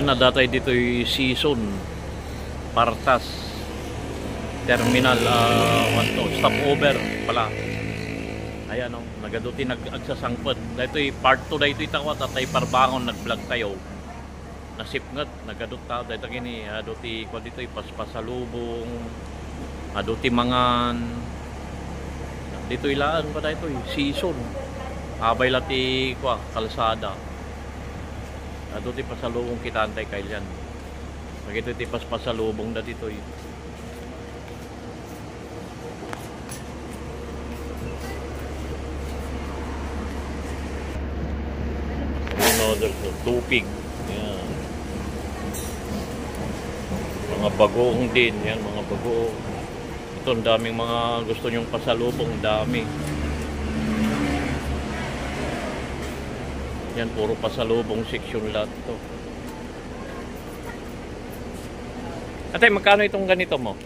Ayan, nadatay dito yung season Partas Terminal stopover pala. Ayan o, nagaduti nag-agsasangpad. Dito yung part 2 dito itawa tatay parbangon nag-vlog tayo. Nasipngat, nagadut tao dito gini, aduti ko dito ipaspasalubong, aduti mangan. Dito ilaan pa dito season. Abay lati ko kalsada. Aduti pasalubong kita antay kailan. Pagito iti paspasalubong da dito Another tupig. Yan. Mga bagoong din. Yan, mga bagoong. Ito, ang daming mga gusto nyong pasalubong. Dami. Yan, puro pasalubong section lahat ito. Ate, magkano itong ganito mo?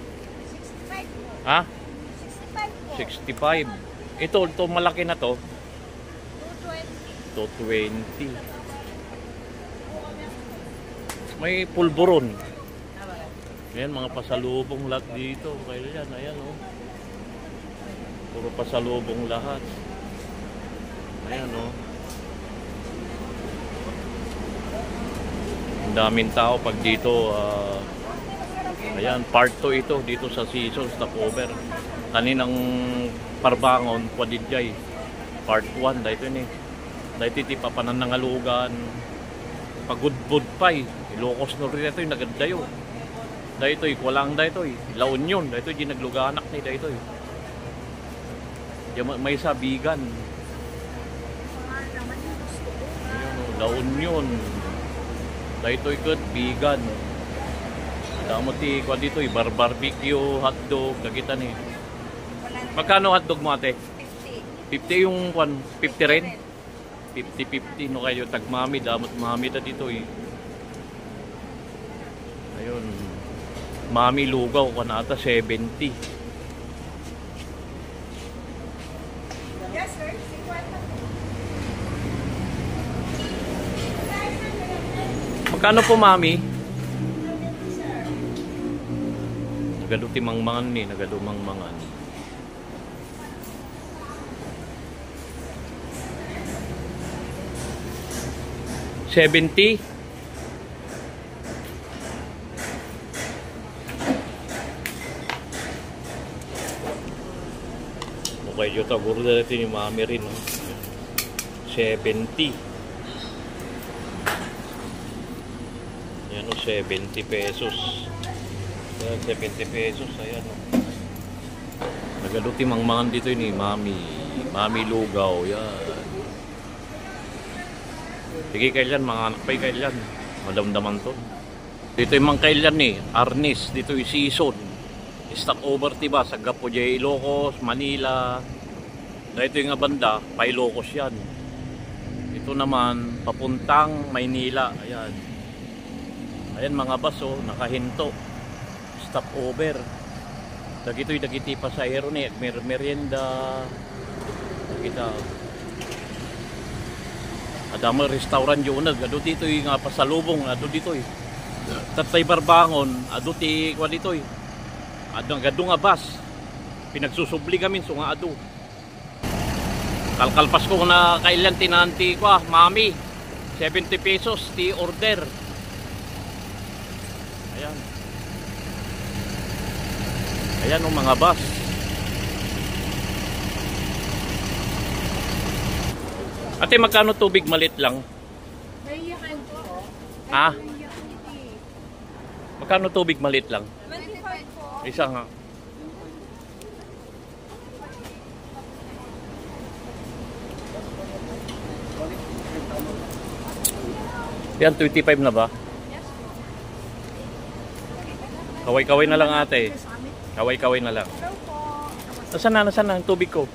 65. Ha? 65 po. 65. Ito malaki na to. 220. 220. May pulburon. Ayan, mga pasalubong lahat dito. Kaya yan, ayan o. Puro pasalubong lahat. Ayan o. Ang daming tao pag dito. Ayan, part 2 ito. Dito sa season, stopover. Kaninang parbangon, Quadidjay. Part 1, dito ni. Dito iti papananangalugan. Pagudbud pa'y. Ilocos no rin ito yung nagaddayo. Dito walang dito La Union. Dito yung nagluganak ni dito may sabigan. Ayan, La Union. Dito ikot bigan. Damo ti kwa dito barbecue, hotdog, nakita ni. Magkano hotdog mo ate? 50. 50 yung 50 rin. 50-50 no kayo tagmami damot mami da dito Ayun. Mami lugaw kanata 70. Yes sir, 50. Magkano po mami? Nagaluti mangmangan ni, nagalumang mangan. $70. Okay, yung taguro na natin yung mami rin. 70. Yan o, 70 pesos. Yan, 70 pesos. Ayan o. Nagaluti mangmangan dito ni mami. Mami lugaw. Yan. Sige kailan, mga anak pa'y kailan. Madamdaman to. Dito yung mga kailan Arnis. Dito yung season. Stopover diba sa Gapojay, Ilocos, Manila. Dito yung banda, pa Ilocos yan. Ito naman, papuntang Maynila. Ayan. Ayan mga bus nakahinto. Stopover. Dagito yung dagiti pasahero ni merienda. Dagita. Adamo restaurant yun ado dito yung pasalubong ado dito Tatay barbangon ado ti kwa dito ado nga bus pinagsusubli kami so nga ado kalkalpas ko na kailan tinanti ko mami 70 pesos ti order. Ayan mga bus. Ate, magkano tubig malit lang? Naiyakan po. Ha? Magkano tubig malit lang? 25 po. Isa nga. Yan, 25 na ba? Yes po. Kaway-kaway na lang ate. Kaway-kaway na lang. Hello po. Nasaan na ang tubig ko?